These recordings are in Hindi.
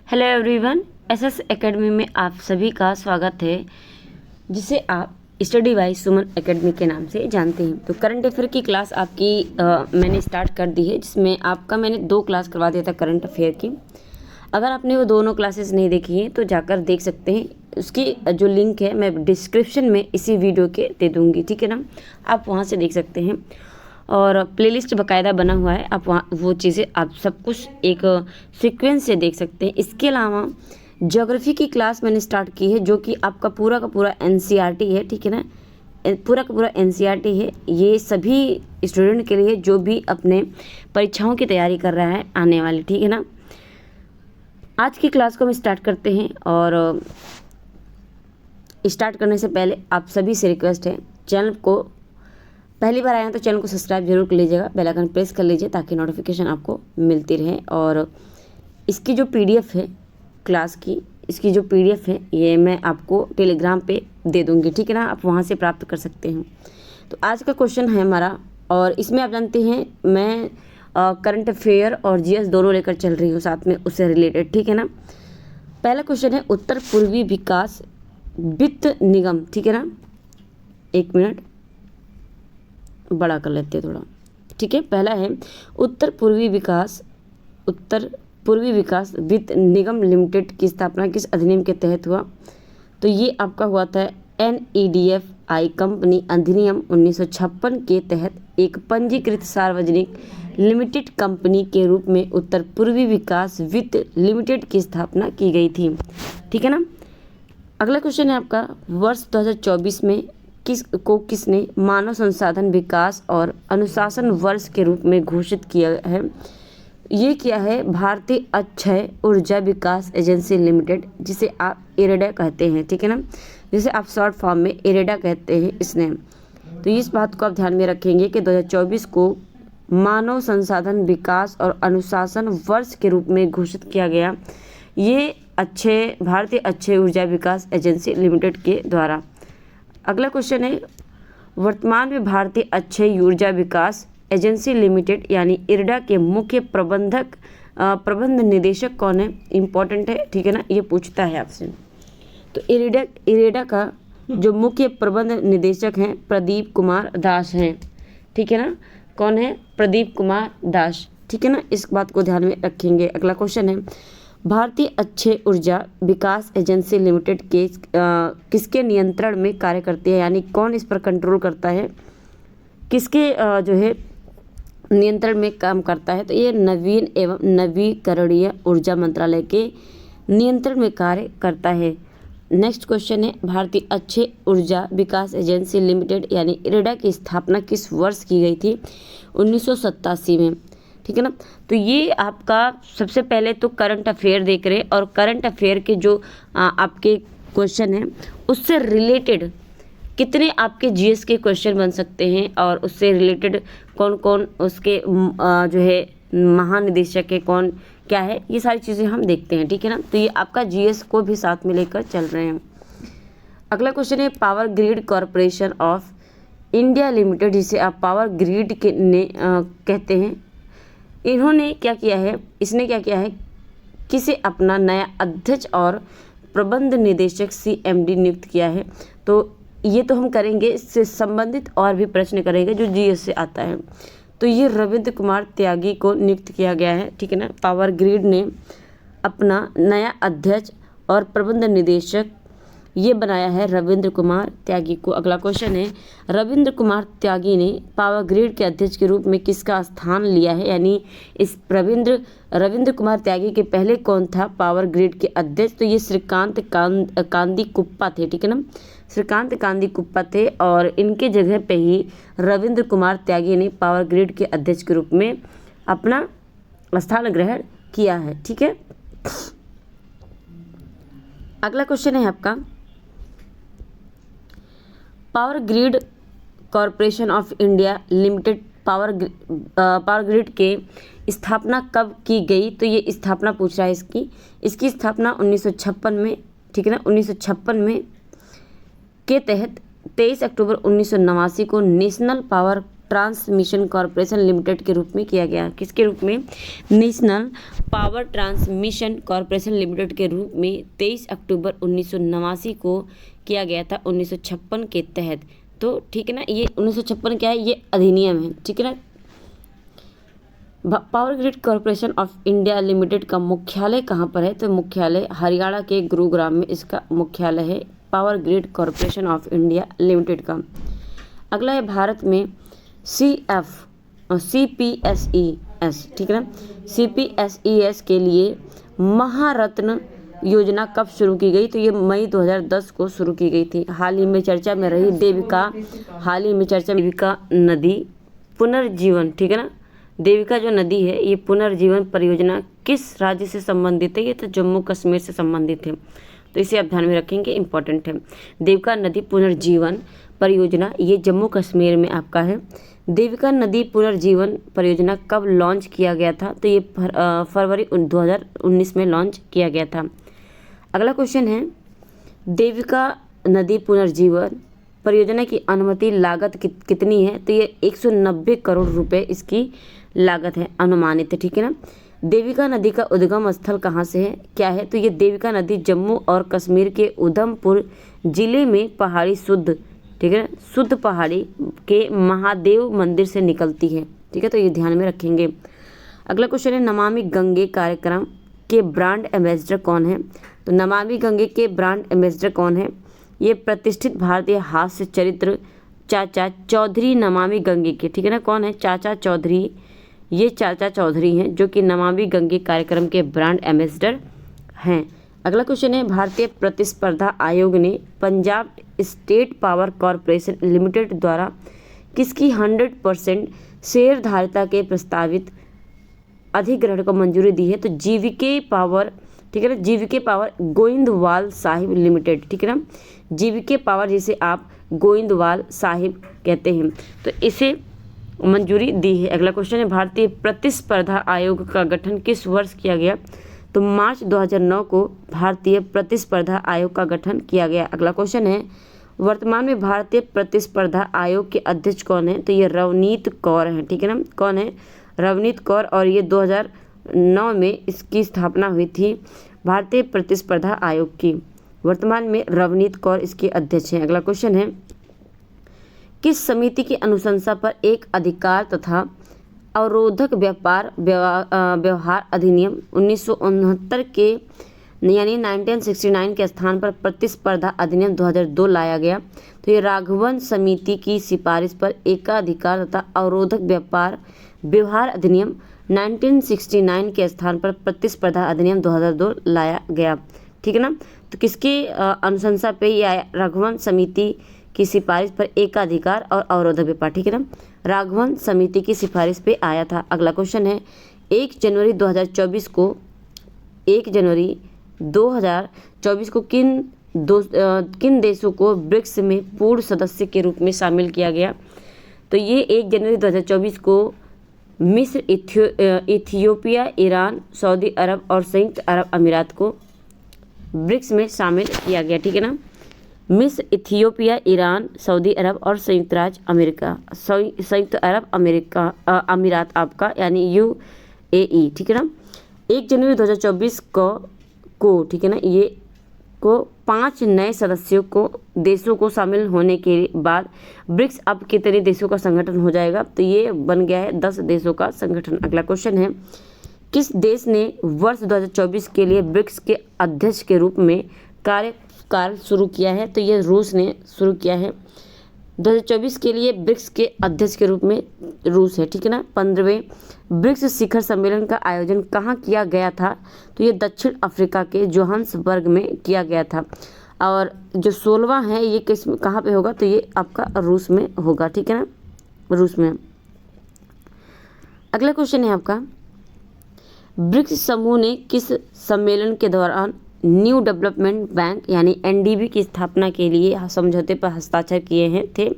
हेलो एवरीवन, एसएस एकेडमी में आप सभी का स्वागत है, जिसे आप स्टडी वाइज सुमन एकेडमी के नाम से जानते हैं। तो करंट अफेयर की क्लास आपकी मैंने स्टार्ट कर दी है, जिसमें आपका मैंने 2 क्लास करवा दिया था करंट अफेयर की। अगर आपने वो दोनों क्लासेस नहीं देखी हैं तो जाकर देख सकते हैं। उसकी जो लिंक है मैं डिस्क्रिप्शन में इसी वीडियो के दे दूँगी, ठीक है ना। आप वहाँ से देख सकते हैं और प्लेलिस्ट बाकायदा बना हुआ है, आप वहाँ वो चीज़ें आप सब कुछ एक सीक्वेंस से देख सकते हैं। इसके अलावा ज्योग्राफी की क्लास मैंने स्टार्ट की है, जो कि आपका पूरा का पूरा एनसीईआरटी है, ठीक है ना। पूरा का पूरा एनसीईआरटी है, ये सभी स्टूडेंट के लिए जो भी अपने परीक्षाओं की तैयारी कर रहा है आने वाली, ठीक है ना। आज की क्लास को हम स्टार्ट करते हैं और स्टार्ट करने से पहले आप सभी से रिक्वेस्ट है, चैनल को पहली बार आए हैं तो चैनल को सब्सक्राइब जरूर कर लीजिएगा, बेल आइकन प्रेस कर लीजिए ताकि नोटिफिकेशन आपको मिलती रहे। और इसकी जो पीडीएफ है क्लास की, इसकी जो पीडीएफ है ये मैं आपको टेलीग्राम पे दे दूँगी, ठीक है ना। आप वहाँ से प्राप्त कर सकते हैं। तो आज का क्वेश्चन है हमारा, और इसमें आप जानते हैं मैं करंट अफेयर और जीएस दोनों लेकर चल रही हूँ साथ में, उससे रिलेटेड, ठीक है ना। पहला क्वेश्चन है उत्तर पूर्वी विकास वित्त निगम, ठीक है ना। 1 मिनट बड़ा कर लेते हैं थोड़ा, ठीक है। पहला है उत्तर पूर्वी विकास वित्त निगम लिमिटेड की स्थापना किस अधिनियम के तहत हुआ। तो ये आपका हुआ था NEDFI कंपनी अधिनियम 1956 के तहत एक पंजीकृत सार्वजनिक लिमिटेड कंपनी के रूप में उत्तर पूर्वी विकास वित्त लिमिटेड की स्थापना की गई थी, ठीक है ना। अगला क्वेश्चन है आपका, वर्ष 2024 में किसने मानव संसाधन विकास और अनुशासन वर्ष के रूप में घोषित किया है। ये किया है भारतीय अक्षय ऊर्जा विकास एजेंसी लिमिटेड, जिसे आप इरेडा कहते हैं, ठीक है ना, जिसे आप शॉर्ट फॉर्म में इरेडा कहते हैं इसने। तो इस बात को आप ध्यान में रखेंगे कि 2024 को मानव संसाधन विकास और अनुशासन वर्ष के रूप में घोषित किया गया, ये भारतीय अक्षय ऊर्जा विकास एजेंसी लिमिटेड के द्वारा। अगला क्वेश्चन है, वर्तमान में भारतीय अक्षय ऊर्जा विकास एजेंसी लिमिटेड यानी इरडा के मुख्य प्रबंध निदेशक कौन है। इम्पोर्टेंट है, ठीक है ना, ये पूछता है आपसे। तो इरेडा का जो मुख्य प्रबंध निदेशक हैं प्रदीप कुमार दास हैं, ठीक है ना। कौन है? प्रदीप कुमार दास, ठीक है ना, इस बात को ध्यान में रखेंगे। अगला क्वेश्चन है, भारतीय अक्षय ऊर्जा विकास एजेंसी लिमिटेड के किसके नियंत्रण में कार्य करती है, यानी कौन इस पर कंट्रोल करता है, किसके जो है नियंत्रण में काम करता है। तो ये नवीन एवं नवीकरणीय ऊर्जा मंत्रालय के नियंत्रण में कार्य करता है। नेक्स्ट क्वेश्चन है, भारतीय अक्षय ऊर्जा विकास एजेंसी लिमिटेड यानी इरेडा की स्थापना किस वर्ष की गई थी। 1987 में, ठीक है ना। तो ये आपका सबसे पहले तो करंट अफेयर देख रहे हैं, और करंट अफेयर के जो आपके क्वेश्चन हैं उससे रिलेटेड कितने आपके जीएस के क्वेश्चन बन सकते हैं, और उससे रिलेटेड कौन कौन उसके जो है महानिदेशक है, कौन क्या है, ये सारी चीज़ें हम देखते हैं, ठीक है ना। तो ये आपका जीएस को भी साथ में लेकर चल रहे हैं। अगला क्वेश्चन है, power grid corporation of India limited, जिसे आप पावर ग्रिड के कहते हैं, इन्होंने क्या किया है, इसने क्या किया है, किसे अपना नया अध्यक्ष और प्रबंध निदेशक CMD नियुक्त किया है। तो ये तो हम करेंगे, इससे संबंधित और भी प्रश्न करेंगे जो जीएस से आता है। तो ये रविंद्र कुमार त्यागी को नियुक्त किया गया है, ठीक है ना। पावर ग्रिड ने अपना नया अध्यक्ष और प्रबंध निदेशक ये बनाया है रविंद्र कुमार त्यागी को। अगला क्वेश्चन है, रविंद्र कुमार त्यागी ने पावर ग्रिड के अध्यक्ष के रूप में किसका स्थान लिया है, यानी इस रविंद्र कुमार त्यागी के पहले कौन था पावर ग्रिड के अध्यक्ष। तो ये श्रीकांत कांदी कुप्पा थे, ठीक है ना, श्रीकांत कांदी कुप्पा थे, और इनके जगह पे ही रविंद्र कुमार त्यागी ने पावर ग्रिड के अध्यक्ष के रूप में अपना स्थान ग्रहण किया है, ठीक है। अगला क्वेश्चन है आपका, power grid corporation of India limited power grid के स्थापना कब की गई। तो ये स्थापना पूछ रहा है इसकी स्थापना 1956 में, ठीक है ना, 1956 में के तहत 23 अक्टूबर 1989 को national power transmission corporation limited के रूप में किया गया। किसके रूप में? National power transmission corporation limited के रूप में 23 अक्टूबर 1989 को किया गया था 1956 के तहत। तो ठीक है ना, ये 1956 क्या है? ये अधिनियम है, ठीक है ना। Power grid corporation of India limited का मुख्यालय कहाँ पर है? तो मुख्यालय हरियाणा के गुरुग्राम में इसका मुख्यालय है, power grid corporation of India limited का। अगला है भारत में CPSES, ठीक है ना। CPSES के लिए महारत्न योजना कब शुरू की गई? तो ये मई 2010 को शुरू की गई थी। हाल ही में चर्चा में रही देविका नदी पुनर्जीवन, ठीक है ना। देविका जो नदी है ये पुनर्जीवन परियोजना किस राज्य से संबंधित है? ये तो जम्मू कश्मीर से संबंधित है, तो इसे आप ध्यान में रखेंगे, इंपॉर्टेंट है। देविका नदी पुनर्जीवन परियोजना ये जम्मू कश्मीर में आपका है। देविका नदी पुनर्जीवन परियोजना कब लॉन्च किया गया था? तो ये फरवरी 2019 में लॉन्च किया गया था। अगला क्वेश्चन है, देविका नदी पुनर्जीवन परियोजना की अनुमति लागत कितनी है? तो ये 190 करोड़ रुपए इसकी लागत है, अनुमानित है, ठीक है ना। देविका नदी का उद्गम स्थल कहाँ से है? क्या है? तो ये देविका नदी जम्मू और कश्मीर के उधमपुर जिले में पहाड़ी शुद्ध, ठीक है, शुद्ध पहाड़ी के महादेव मंदिर से निकलती है, ठीक है, तो ये ध्यान में रखेंगे। अगला क्वेश्चन है, नमामि गंगे कार्यक्रम के ब्रांड एम्बेसडर कौन है? तो नमामि गंगे के ब्रांड एम्बेसडर कौन है? ये प्रतिष्ठित भारतीय हास्य चरित्र चाचा चौधरी नमामि गंगे के, ठीक है ना। कौन है? चाचा चौधरी। ये चाचा चौधरी हैं जो कि नमामि गंगे कार्यक्रम के ब्रांड एम्बेसडर हैं। अगला क्वेश्चन है, भारतीय प्रतिस्पर्धा आयोग ने Punjab state power corporation limited द्वारा किसकी 100% शेयरधारिता के प्रस्तावित अधिग्रहण को मंजूरी दी है? तो जीवीके पावर, ठीक है ना, GVK power Goindwal Sahib limited, ठीक है ना। जीवीके पावर जिसे आप गोइंदवाल साहिब कहते हैं, तो इसे मंजूरी दी है। अगला क्वेश्चन है, भारतीय प्रतिस्पर्धा आयोग का गठन किस वर्ष किया गया? तो मार्च 2009 को भारतीय प्रतिस्पर्धा आयोग का गठन किया गया। अगला क्वेश्चन है, वर्तमान में भारतीय प्रतिस्पर्धा आयोग के अध्यक्ष कौन है? तो ये रवनीत कौर हैं, ठीक है ना। कौन है? रवनीत कौर, और ये 2009 में इसकी स्थापना हुई थी भारतीय प्रतिस्पर्धा आयोग की। वर्तमान में रवनीत कौर इसके अध्यक्ष हैं। अगला क्वेश्चन है, किस समिति की अनुशंसा पर एक अधिकार तथा अवरोधक व्यापार व्यवहार अधिनियम 1969 के यानी 1969 के स्थान पर प्रतिस्पर्धा अधिनियम 2002 लाया गया? तो ये राघवन समिति की सिफारिश पर एकाधिकार तथा अवरोधक व्यापार व्यवहार अधिनियम 1969 के स्थान पर प्रतिस्पर्धा अधिनियम 2002 लाया गया, ठीक है ना। तो किसकी अनुशंसा पे ये आया? राघवन समिति की सिफारिश पर एकाधिकार और अवरोधक व्यापार, ठीक है ना। राघवन समिति की सिफारिश पे आया था। अगला क्वेश्चन है, 1 जनवरी 2024 को किन देशों को ब्रिक्स में पूर्ण सदस्य के रूप में शामिल किया गया? तो ये 1 जनवरी 2024 को मिस्र, इथियोपिया, ईरान, सऊदी अरब और संयुक्त अरब अमीरात को ब्रिक्स में शामिल किया गया, ठीक है ना। मिस्र, इथियोपिया, ईरान, सऊदी अरब और संयुक्त अरब अमीरात आपका यानी UAE, ठीक है ना। 1 जनवरी 2024 को ठीक है ना, ये को 5 नए सदस्यों को देशों को शामिल होने के बाद ब्रिक्स अब कितने देशों का संगठन हो जाएगा? तो ये बन गया है 10 देशों का संगठन। अगला क्वेश्चन है, किस देश ने वर्ष 2024 के लिए ब्रिक्स के अध्यक्ष के रूप में कार्यकाल शुरू किया है? तो ये रूस ने शुरू किया है। 2024 के लिए ब्रिक्स के अध्यक्ष के रूप में रूस है, ठीक है ना। 15वें ब्रिक्स शिखर सम्मेलन का आयोजन कहाँ किया गया था? तो ये दक्षिण अफ्रीका के जोहान्सबर्ग में किया गया था। और जो 16वां है ये कहाँ पे होगा? तो ये आपका रूस में होगा, ठीक है ना, रूस में। अगला क्वेश्चन है आपका, ब्रिक्स समूह ने किस सम्मेलन के दौरान न्यू डेवलपमेंट बैंक यानी NDB की स्थापना के लिए समझौते पर हस्ताक्षर किए थे?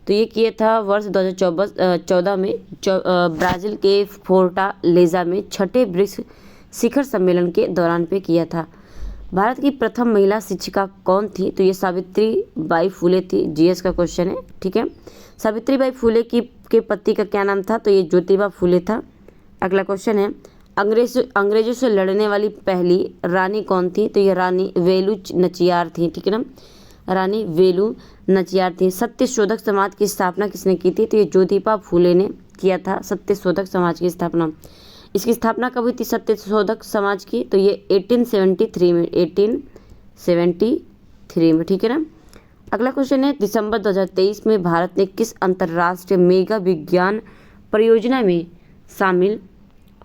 तो ये किया था वर्ष 2014 में ब्राज़ील के फोर्टालेजा में 6ठे ब्रिक्स शिखर सम्मेलन के दौरान पे किया था। भारत की प्रथम महिला शिक्षिका कौन थी? तो ये सावित्रीबाई फुले थी। GS का क्वेश्चन है, ठीक है। सावित्रीबाई फुले की के पति का क्या नाम था? तो ये ज्योतिबा फूले था। अगला क्वेश्चन है, अंग्रेजों से लड़ने वाली पहली रानी कौन थी? तो ये रानी वेलु नचियार थी, ठीक है ना, रानी वेलु नचियार थी। सत्यशोधक समाज की स्थापना किसने की थी? तो ये ज्योतिबा फूले ने किया था सत्यशोधक समाज की स्थापना। इसकी स्थापना कब हुई थी सत्यशोधक समाज की? तो ये 1873 में, 1873 में, ठीक है ना। अगला क्वेश्चन है, दिसंबर 2023 में भारत ने किस अंतर्राष्ट्रीय मेगा विज्ञान परियोजना में शामिल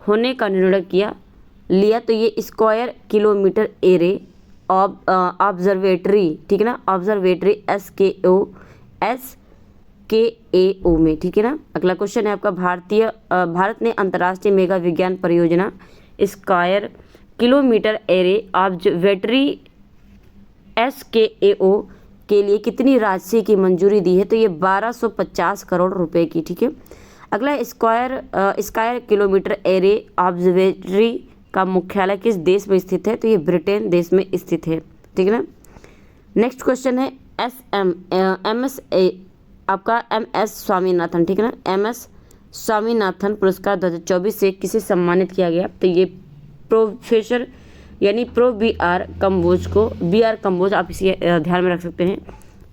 होने का निर्णय लिया? तो ये स्क्वायर किलोमीटर एरे ऑब्जर्वेटरी, ठीक है ना, ऑब्जर्वेटरी SKO में, ठीक है ना। अगला क्वेश्चन है आपका, भारत ने अंतर्राष्ट्रीय मेगा विज्ञान परियोजना square kilometre array observatory SKO के लिए कितनी राशि की मंजूरी दी है? तो ये 1250 करोड़ रुपए की, ठीक है। अगला स्क्वायर किलोमीटर एरे ऑब्जर्वेटरी का मुख्यालय किस देश में स्थित है? तो ये ब्रिटेन देश में स्थित है, ठीक है ना। नेक्स्ट क्वेश्चन है, आपका MS स्वामीनाथन, ठीक है ना, MS स्वामीनाथन पुरस्कार 2024 से किसे सम्मानित किया गया? तो ये प्रोफेसर यानी BR कम्बोज को, BR कम्बोज आप इसे ध्यान में रख सकते हैं।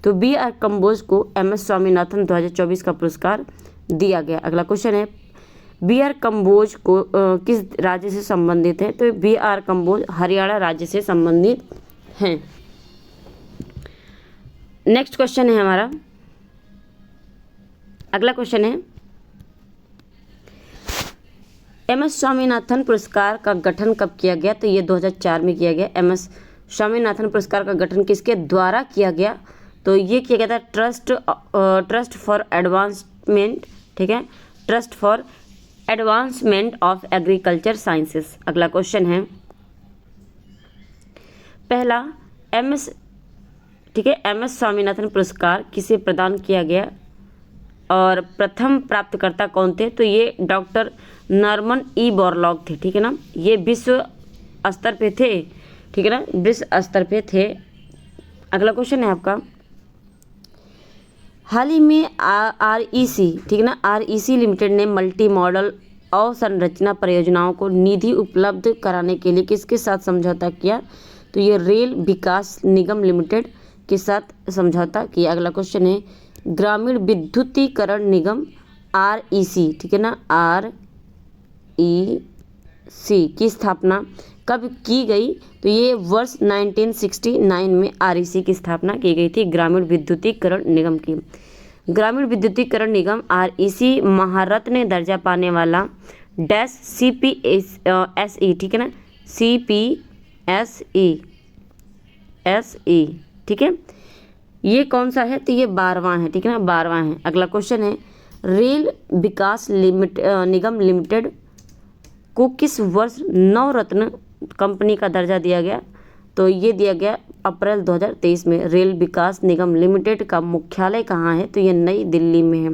तो BR कम्बोज को MS स्वामीनाथन 2024 का पुरस्कार दिया गया। अगला क्वेश्चन है, BR कम्बोज को किस राज्य से संबंधित है? तो BR कम्बोज हरियाणा राज्य से संबंधित हैं। नेक्स्ट क्वेश्चन है हमारा, अगला क्वेश्चन है, MS स्वामीनाथन पुरस्कार का गठन कब किया गया? तो ये 2004 में किया गया। MS स्वामीनाथन पुरस्कार का गठन किसके द्वारा किया गया? तो ये किया गया था ट्रस्ट फॉर एडवांसमेंट, ठीक है, trust for advancement of agriculture sciences. अगला क्वेश्चन है, पहला MS, ठीक है, MS स्वामीनाथन पुरस्कार किसे प्रदान किया गया और प्रथम प्राप्तकर्ता कौन थे? तो ये डॉक्टर नॉर्मन E बोरलॉग थे, ठीक है ना, ये विश्व स्तर पे थे, ठीक है ना, विश्व स्तर पे थे। अगला क्वेश्चन है आपका, हाल ही में REC, ठीक है ना, REC लिमिटेड ने मल्टी मॉडल अवसंरचना परियोजनाओं को निधि उपलब्ध कराने के लिए किसके साथ समझौता किया? तो ये रेल विकास निगम लिमिटेड के साथ समझौता किया। अगला क्वेश्चन है, ग्रामीण विद्युतीकरण निगम REC, ठीक है ना, REC की स्थापना कब की गई? तो ये वर्ष 1969 में REC की स्थापना की गई थी, ग्रामीण विद्युतीकरण निगम की। ग्रामीण विद्युतीकरण निगम REC महारत्न दर्जा पाने वाला डैश CPSE, ठीक है ना, CPSE, ठीक है, ये कौन सा है? तो ये 12वां है, ठीक है ना, 12वां है। अगला क्वेश्चन है, रेल विकास निगम लिमिटेड को किस वर्ष नवरत्न कंपनी का दर्जा दिया गया? तो ये दिया गया अप्रैल 2023 में। रेल विकास निगम लिमिटेड का मुख्यालय कहाँ है? तो ये नई दिल्ली में है।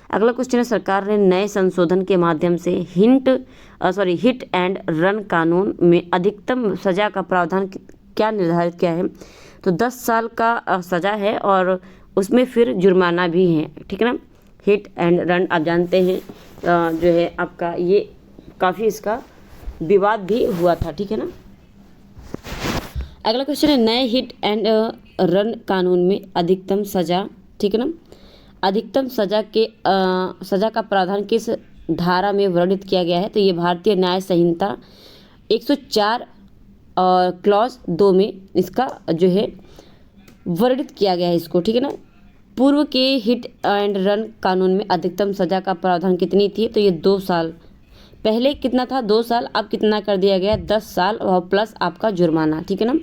अगला क्वेश्चन है, सरकार ने नए संशोधन के माध्यम से हिट एंड रन कानून में अधिकतम सजा का प्रावधान क्या निर्धारित किया है? तो 10 साल का सजा है और उसमें फिर जुर्माना भी है, ठीक है ना। हिट एंड रन आप जानते हैं जो है आपका, ये काफ़ी इसका विवाद भी हुआ था, ठीक है ना। अगला क्वेश्चन है, नए हिट एंड रन कानून में अधिकतम सजा, ठीक है ना, अधिकतम सजा का प्रावधान किस धारा में वर्णित किया गया है? तो ये भारतीय न्याय संहिता 104 और क्लॉज 2 में इसका जो है वर्णित किया गया है इसको, ठीक है ना। पूर्व के हिट एंड रन कानून में अधिकतम सजा का प्रावधान कितनी थी? तो ये 2 साल, पहले कितना था? 2 साल, अब कितना कर दिया गया? 10 साल और प्लस आपका जुर्माना, ठीक है ना।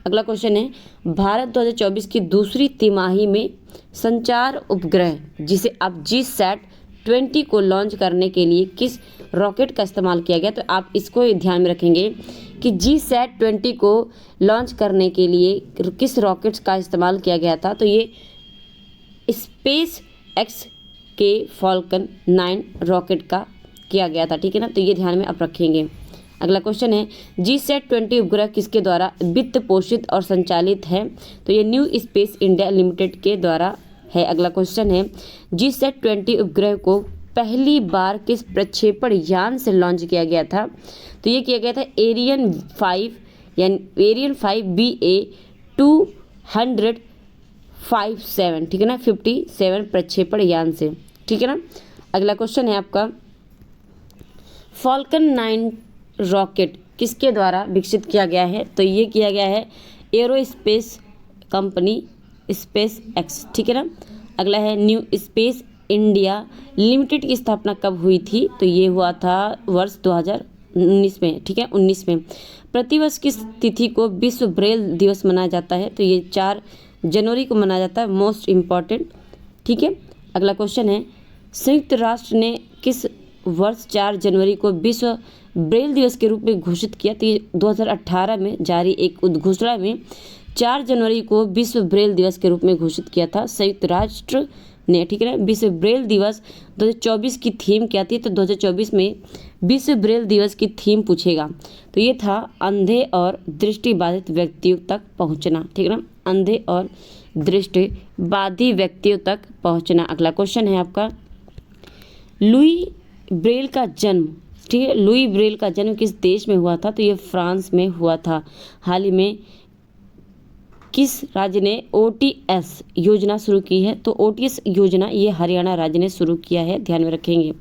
अगला क्वेश्चन है, भारत 2024 की दूसरी तिमाही में संचार उपग्रह जिसे आप GSAT-20 को लॉन्च करने के लिए किस रॉकेट का इस्तेमाल किया गया? तो आप इसको ध्यान में रखेंगे कि GSAT-20 को लॉन्च करने के लिए किस रॉकेट का इस्तेमाल किया गया था? तो ये SpaceX के फॉल्कन 9 रॉकेट का किया गया था, ठीक है ना, तो ये ध्यान में आप रखेंगे। अगला क्वेश्चन है, GSAT-20 उपग्रह किसके द्वारा वित्त पोषित और संचालित है? तो ये न्यू स्पेस इंडिया लिमिटेड के द्वारा है। अगला क्वेश्चन है, GSAT-20 उपग्रह को पहली बार किस प्रक्षेपण यान से लॉन्च किया गया था? तो ये किया गया था एरियन 5 यानी एरियन 5 BA-257, ठीक है ना, 57 प्रक्षेपण यान से, ठीक है ना। अगला क्वेश्चन है आपका, फॉल्कन 9 रॉकेट किसके द्वारा विकसित किया गया है? तो ये किया गया है एरोस्पेस कंपनी स्पेस एक्स, ठीक है ना। अगला है, न्यू स्पेस इंडिया लिमिटेड की स्थापना कब हुई थी? तो ये हुआ था वर्ष 2019 में, ठीक है, 19 में। प्रतिवर्ष किस तिथि को विश्व ब्रेल दिवस मनाया जाता है? तो ये 4 जनवरी को मनाया जाता है, मोस्ट इम्पॉर्टेंट, ठीक है। अगला क्वेश्चन है, संयुक्त राष्ट्र ने किस वर्ष 4 जनवरी को विश्व ब्रेल दिवस के रूप में घोषित किया? तो ये 2018 में जारी एक उद्घोषणा में 4 जनवरी को विश्व ब्रेल दिवस के रूप में घोषित किया था संयुक्त राष्ट्र ने, ठीक है ना। विश्व ब्रेल दिवस 2024 की थीम क्या थी? तो 2024 में विश्व ब्रेल दिवस की थीम पूछेगा, तो ये था अंधे और दृष्टिबाधित व्यक्तियों तक पहुंचना, ठीक है ना, अंधे और दृष्टिबाधित व्यक्तियों तक पहुंचना। अगला क्वेश्चन है आपका, लुई ब्रेल का जन्म, ठीक है, लुई ब्रेल का जन्म किस देश में हुआ था? तो ये फ्रांस में हुआ था। हाल ही में किस राज्य ने OTS योजना शुरू की है? तो OTS योजना ये हरियाणा राज्य ने शुरू किया है, ध्यान में रखेंगे।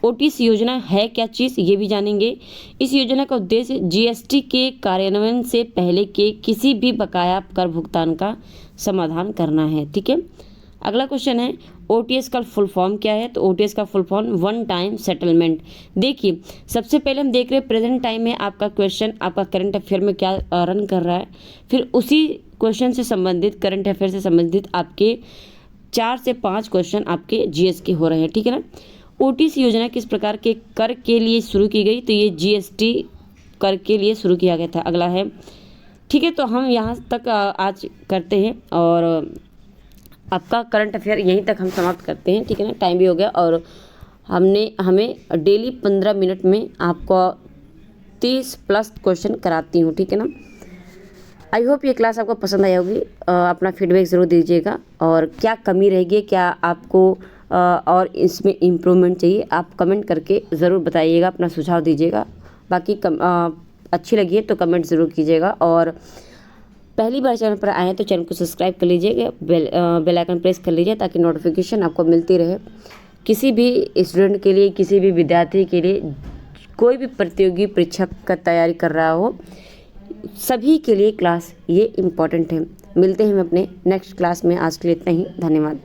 OTS योजना है क्या चीज़, ये भी जानेंगे। इस योजना का उद्देश्य GST के कार्यान्वयन से पहले के किसी भी बकाया कर भुगतान का समाधान करना है, ठीक है। अगला क्वेश्चन है, OTS का फुल फॉर्म क्या है? तो OTS का full form one time settlement. देखिए, सबसे पहले हम देख रहे हैं प्रेजेंट टाइम में आपका क्वेश्चन आपका करंट अफेयर में क्या रन कर रहा है, फिर उसी क्वेश्चन से संबंधित करंट अफेयर से संबंधित आपके 4 से 5 क्वेश्चन आपके GS के हो रहे हैं, ठीक है ना। OTS योजना किस प्रकार के कर के लिए शुरू की गई? तो ये GST कर के लिए शुरू किया गया था। अगला है, ठीक है, तो हम यहाँ तक आज करते हैं और आपका करंट अफेयर यहीं तक हम समाप्त करते हैं, ठीक है ना, टाइम भी हो गया। और हमें डेली 15 मिनट में आपको 30+ क्वेश्चन कराती हूँ, ठीक है ना। आई होप ये क्लास आपको पसंद आई होगी। अपना फीडबैक ज़रूर दीजिएगा और क्या कमी रहेगी, क्या आपको और इसमें इम्प्रूवमेंट चाहिए, आप कमेंट करके ज़रूर बताइएगा, अपना सुझाव दीजिएगा। बाकी अच्छी लगी है तो कमेंट ज़रूर कीजिएगा और पहली बार चैनल पर आए हैं तो चैनल को सब्सक्राइब कर लीजिएगा, बेल आइकन प्रेस कर लीजिए ताकि नोटिफिकेशन आपको मिलती रहे। किसी भी स्टूडेंट के लिए, किसी भी विद्यार्थी के लिए, कोई भी प्रतियोगी परीक्षा का तैयारी कर रहा हो, सभी के लिए क्लास ये इम्पॉर्टेंट है। मिलते हैं हम अपने नेक्स्ट क्लास में, आज के लिए इतना ही, धन्यवाद।